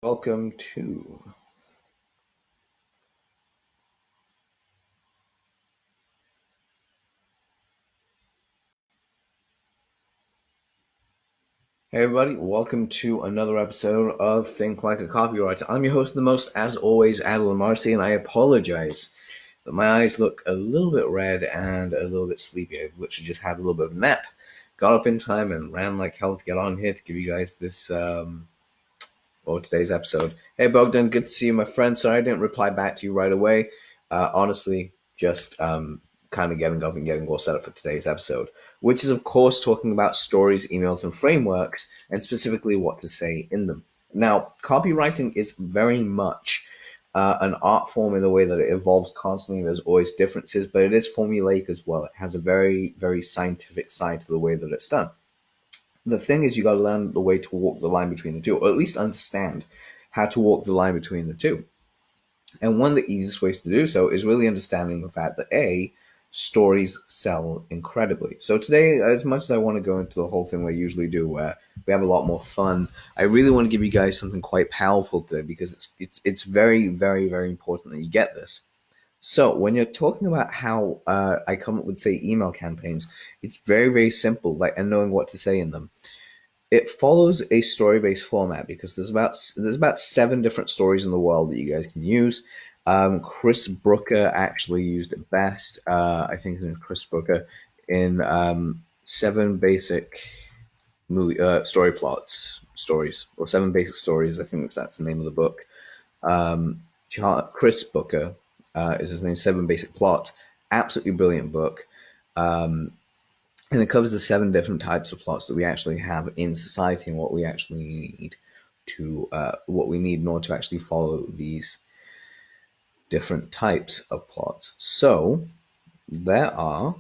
Welcome to. Hey everybody, welcome to another episode of Think Like a Copywriter. I'm your host, the most, as always, Adil Amarsi, and I apologize that my eyes look a little bit red and a little bit sleepy. I've literally just had a little bit of a nap, got up in time, and ran like hell to get on here to give you guys this today's episode. Hey Bogdan, good to see you, my friend. Sorry I didn't reply back to you right away. Honestly, just kind of getting up and getting all set up for today's episode, which is of course talking about stories, emails, and frameworks, and specifically what to say in them. Now, copywriting is very much an art form in the way that it evolves constantly. There's always differences, but it is formulaic as well. It has a very, very scientific side to the way that it's done. The thing is, you got to learn the way to walk the line between the two, or at least understand how to walk the line between the two. And one of the easiest ways to do so is really understanding the fact that stories sell incredibly. So today, as much as I want to go into the whole thing we usually do, where we have a lot more fun, I really want to give you guys something quite powerful today because it's very, very, very important that you get this. So when you're talking about how I come up with, say, email campaigns, it's very, very simple, like, and knowing what to say in them. It follows a story-based format because there's about seven different stories in the world that you guys can use. Chris Brooker actually used it best. I think it's in Chris Brooker in seven basic movie story plots stories or seven basic stories. I think that's the name of the book. Um, Chris Booker is his name. Seven Basic Plots. Absolutely brilliant book. Um, and it covers the seven different types of plots that we actually have in society and what we actually need what we need in order to actually follow these different types of plots. So there are,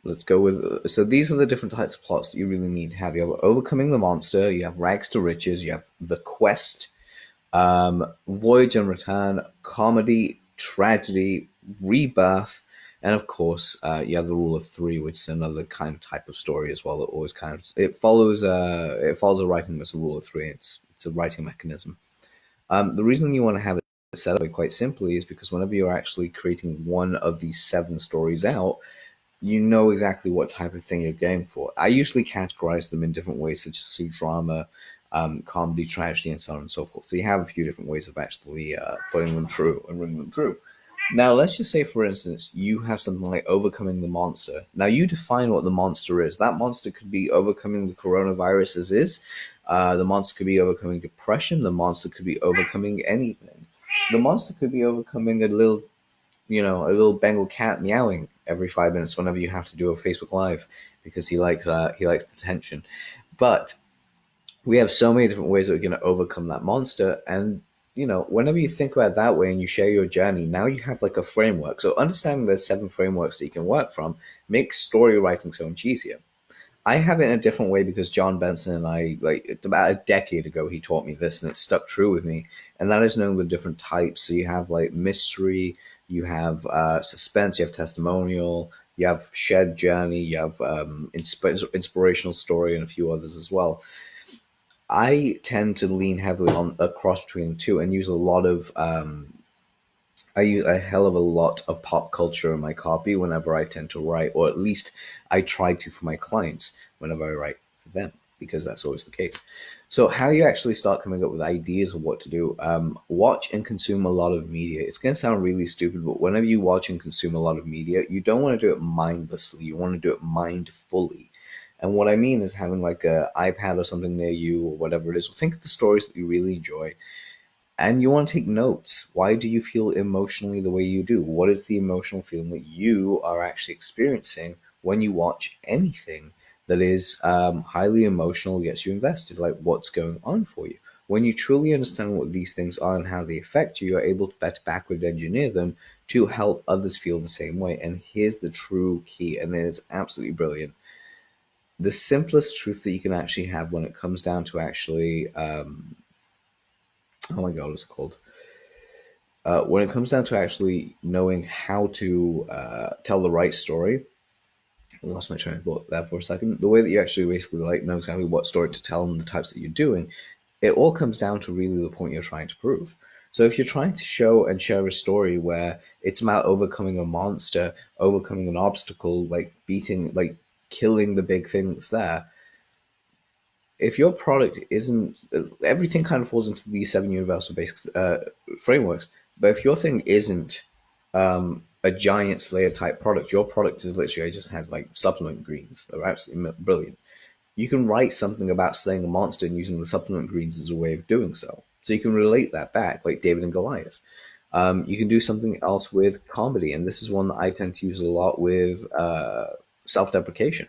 let's go with, so these are the different types of plots that you really need to have. You have Overcoming the Monster, you have Rags to Riches, you have The Quest, Voyage and Return, Comedy, Tragedy, Rebirth, and of course, you have the Rule of Three, which is another kind of type of story as well. That always kind of it follows a writing as a Rule of Three. It's a writing mechanism. The reason you want to have it set up quite simply is because whenever you're actually creating one of these seven stories out, you know exactly what type of thing you're going for. I usually categorize them in different ways, such as drama, comedy, tragedy, and so on and so forth. So you have a few different ways of actually putting them true and ringing them true. Now, let's just say, for instance, you have something like Overcoming the Monster. Now, you define what the monster is. That monster could be overcoming the coronavirus as is. The monster could be overcoming depression. The monster could be overcoming anything. The monster could be overcoming a little Bengal cat meowing every 5 minutes whenever you have to do a Facebook Live because he likes the tension. But we have so many different ways that we're going to overcome that monster, and whenever you think about it that way and you share your journey, now you have like a framework. So understanding there's seven frameworks that you can work from makes story writing so much easier. I have it in a different way because John Benson and I, like, it's about a decade ago, he taught me this and it stuck true with me. And that is knowing the different types. So you have like mystery, you have suspense, you have testimonial, you have shared journey, you have inspirational story, and a few others as well. I tend to lean heavily on a cross between the two and use a lot of I use a hell of a lot of pop culture in my copy whenever I tend to write, or at least I try to for my clients whenever I write for them, because that's always the case. So, how you actually start coming up with ideas of what to do, watch and consume a lot of media. It's going to sound really stupid, but whenever you watch and consume a lot of media, you don't want to do it mindlessly, you want to do it mindfully. And what I mean is having like a iPad or something near you or whatever it is. Think of the stories that you really enjoy and you want to take notes. Why do you feel emotionally the way you do? What is the emotional feeling that you are actually experiencing when you watch anything that is highly emotional, gets you invested? Like, what's going on for you? When you truly understand what these things are and how they affect you, you're able to better backward engineer them to help others feel the same way. And here's the true key, and it's absolutely brilliant. The simplest truth that you can actually have when it comes down to actually, oh my God, what's it called? When it comes down to actually knowing how to tell the right story, I lost my train of thought there for a second. The way that you actually basically like know exactly what story to tell and the types that you're doing it all comes down to really the point you're trying to prove. So if you're trying to show and share a story where it's about overcoming a monster, overcoming an obstacle, like beating, like killing the big thing that's there, if your product isn't, everything kind of falls into these seven universal basics frameworks. But if your thing isn't a giant Slayer type product, your product is literally, I just had like supplement greens. They're absolutely brilliant. You can write something about slaying a monster and using the supplement greens as a way of doing so. So you can relate that back, like David and Goliath. You can do something else with comedy, and this is one that I tend to use a lot with self-deprecation.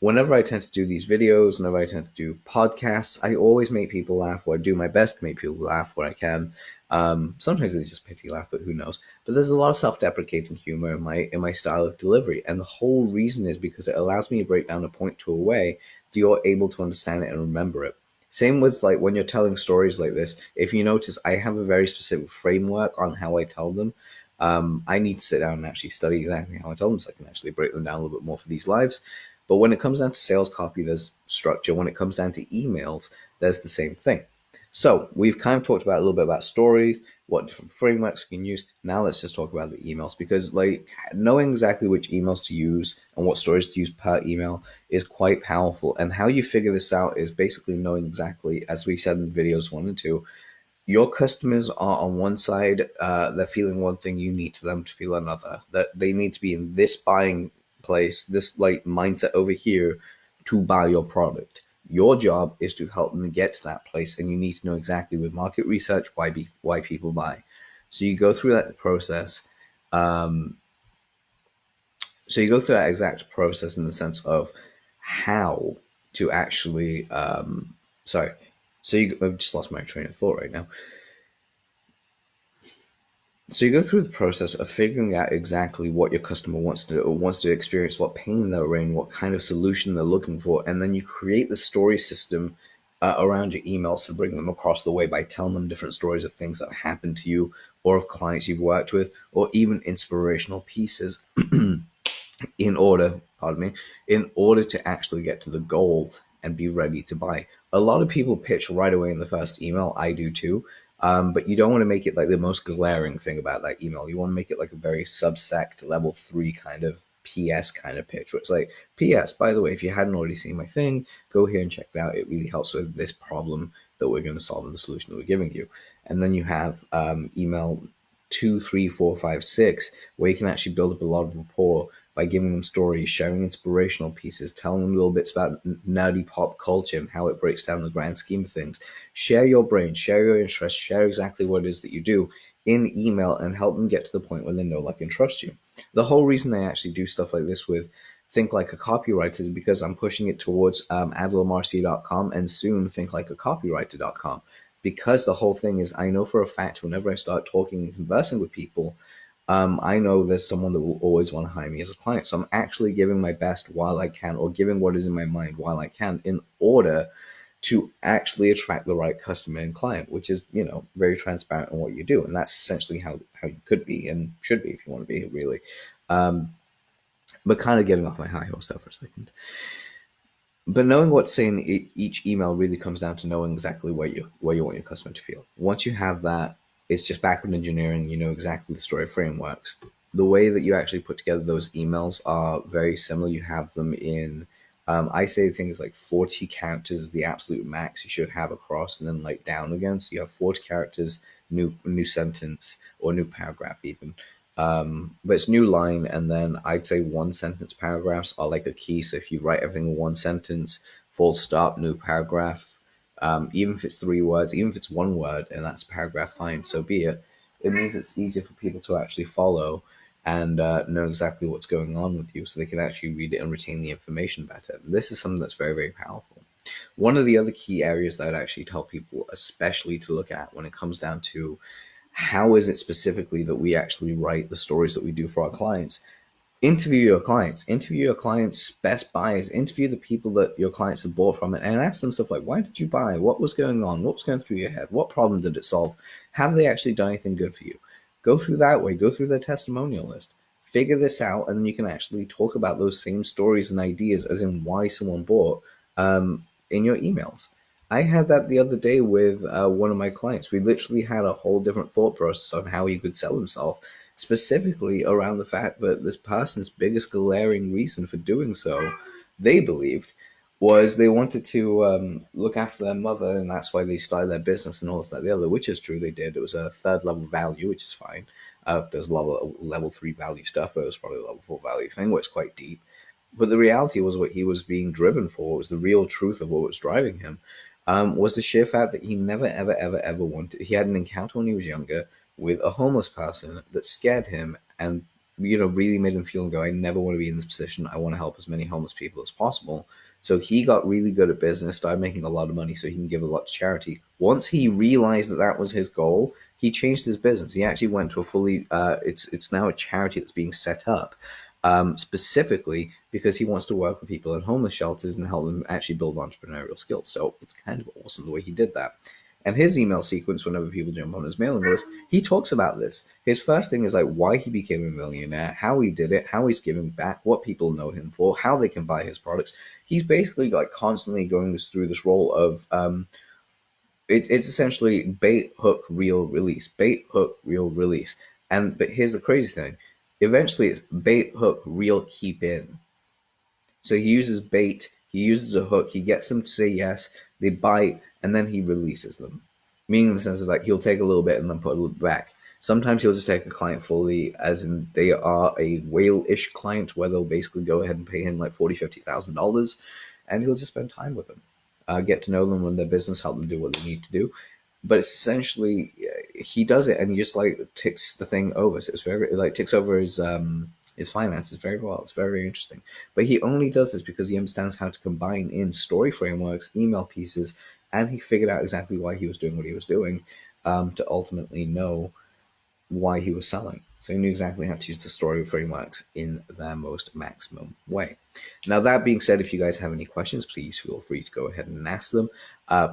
Whenever I tend to do these videos, whenever I tend to do podcasts, I always make people laugh, or I do my best to make people laugh where I can. Sometimes they just pity laugh, but who knows? But there's a lot of self-deprecating humor in my style of delivery, and the whole reason is because it allows me to break down a point to a way that you're able to understand it and remember it. Same with like when you're telling stories like this. If you notice, I have a very specific framework on how I tell them. I need to sit down and actually study exactly how I tell them so I can actually break them down a little bit more for these lives. But when it comes down to sales copy, there's structure. When it comes down to emails, there's the same thing. So we've kind of talked about a little bit about stories, what different frameworks we can use. Now let's just talk about the emails, because like knowing exactly which emails to use and what stories to use per email is quite powerful. And how you figure this out is basically knowing exactly, as we said in videos 1 and 2, your customers are on one side, they're feeling one thing, you need them to feel another. That they need to be in this buying place, this like mindset over here to buy your product. Your job is to help them get to that place, and you need to know exactly with market research why people buy. So you go through that process. Um, so you go through that exact process in the sense of how to actually. Sorry. So I've just lost my train of thought right now. So you go through the process of figuring out exactly what your customer wants to do, or wants to experience, what pain they're in, what kind of solution they're looking for, and then you create the story system around your emails to bring them across the way by telling them different stories of things that happened to you, or of clients you've worked with, or even inspirational pieces in order to actually get to the goal and be ready to buy. A lot of people pitch right away in the first email. I do too. But you don't want to make it like the most glaring thing about that email. You want to make it like a very subsect level 3 kind of PS kind of pitch, where it's like, PS, by the way, if you hadn't already seen my thing, go here and check it out. It really helps with this problem that we're going to solve and the solution that we're giving you. And then you have email 2, 3, 4, 5, 6, where you can actually build up a lot of rapport by giving them stories, sharing inspirational pieces, telling them little bits about nerdy pop culture and how it breaks down the grand scheme of things. Share your brain, share your interests, share exactly what it is that you do in email, and help them get to the point where they know, like, and trust you. The whole reason I actually do stuff like this with Think Like a Copywriter is because I'm pushing it towards adilamarsi.com and soon thinklikeacopywriter.com. Because the whole thing is, I know for a fact whenever I start talking and conversing with people, I know there's someone that will always want to hire me as a client. So I'm actually giving my best while I can, or giving what is in my mind while I can, in order to actually attract the right customer and client, which is, very transparent in what you do. And that's essentially how you could be and should be if you want to be, really. But kind of getting off my high horse there for a second. But knowing what to say in each email really comes down to knowing exactly where you want your customer to feel. Once you have that, it's just backward engineering. You know exactly the story frameworks. The way that you actually put together those emails are very similar. You have them in, I say things like 40 characters is the absolute max you should have across, and then like down again. So you have 40 characters, new sentence, or new paragraph even. But it's new line, and then I'd say one sentence paragraphs are like a key. So if you write everything in one sentence, full stop, new paragraph, even if it's 3 words, even if it's 1 word, and that's paragraph, fine, so be it. It means it's easier for people to actually follow and know exactly what's going on with you, so they can actually read it and retain the information better. This is something that's very, very powerful. One of the other key areas that I'd actually tell people, especially to look at when it comes down to how is it specifically that we actually write the stories that we do for our clients. Interview your clients' best buyers, interview the people that your clients have bought from it, and ask them stuff like, why did you buy? What was going on? What was going through your head? What problem did it solve? Have they actually done anything good for you? Go through that way, go through their testimonial list, figure this out, and then you can actually talk about those same stories and ideas as in why someone bought in your emails. I had that the other day with one of my clients. We literally had a whole different thought process on how he could sell himself, specifically around the fact that this person's biggest glaring reason for doing so, they believed, was they wanted to look after their mother, and that's why they started their business and all this, that, the other, which is true. They did. It was a third level value, which is fine. There's level three value stuff, but it was probably a level four value thing, where it's quite deep. But the reality was what he was being driven for, was the real truth of what was driving him, was the sheer fact that he never, ever, ever, ever wanted. He had an encounter when he was younger with a homeless person that scared him and, really made him feel and go, I never want to be in this position. I want to help as many homeless people as possible. So he got really good at business, started making a lot of money so he can give a lot to charity. Once he realized that that was his goal, he changed his business. He actually went to a fully, it's now a charity that's being set up, specifically because he wants to work with people in homeless shelters and help them actually build entrepreneurial skills. So it's kind of awesome the way he did that. And his email sequence, whenever people jump on his mailing list, he talks about this. His first thing is like why he became a millionaire, how he did it, how he's giving back, what people know him for, how they can buy his products. He's basically like constantly going through this role of it's essentially bait, hook, reel, release, bait, hook, reel, release. And but here's the crazy thing: eventually, it's bait, hook, reel, keep in. So he uses bait, he uses a hook, he gets them to say yes, they bite, and then he releases them. Meaning in the sense of like he'll take a little bit and then put a little back. Sometimes he'll just take a client fully, as in they are a whale-ish client, where they'll basically go ahead and pay him like $40,000, $50,000, and he'll just spend time with them, get to know them, run their business, help them do what they need to do. But it's essentially he does it, and he just like ticks the thing over. So it's very like ticks over his finances very well. It's very, very interesting. But he only does this because he understands how to combine in story frameworks, email pieces, and he figured out exactly why he was doing what he was doing, to ultimately know why he was selling. So he knew exactly how to use the story frameworks in their most maximum way. Now, that being said, if you guys have any questions, please feel free to go ahead and ask them.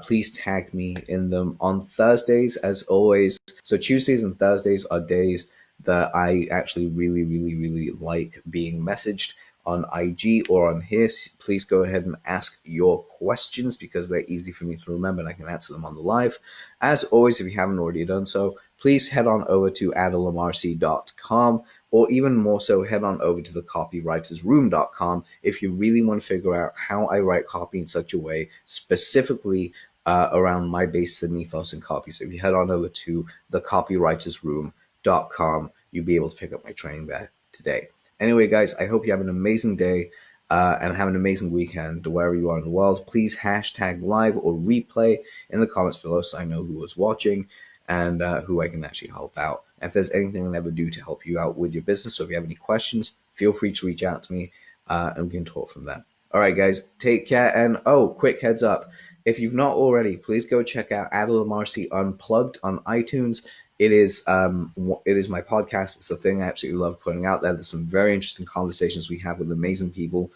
Please tag me in them on Thursdays, as always. So Tuesdays and Thursdays are days that I actually really, really, really like being messaged on IG or on here. Please go ahead and ask your questions because they're easy for me to remember and I can answer them on the live. As always, if you haven't already done so, please head on over to adilamarsi.com, or even more so, head on over to the copywritersroom.com if you really want to figure out how I write copy in such a way, specifically around my basis and ethos and copy. So if you head on over to the copywritersroom.com, you'll be able to pick up my training there today. Anyway, guys, I hope you have an amazing day and have an amazing weekend wherever you are in the world. Please hashtag live or replay in the comments below so I know who was watching and who I can actually help out. And if there's anything I can ever do to help you out with your business, or if you have any questions, feel free to reach out to me and we can talk from there. All right, guys, take care. And quick heads up. If you've not already, please go check out Adil Amarsi Unplugged on iTunes. It is my podcast. It's a thing I absolutely love putting out there. There's some very interesting conversations we have with amazing people.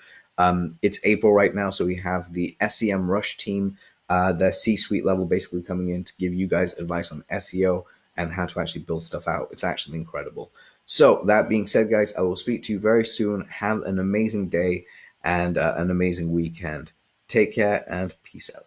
It's April right now, so we have the SEM Rush team, their C-suite level, basically coming in to give you guys advice on SEO and how to actually build stuff out. It's actually incredible. So that being said, guys, I will speak to you very soon. Have an amazing day and an amazing weekend. Take care and peace out.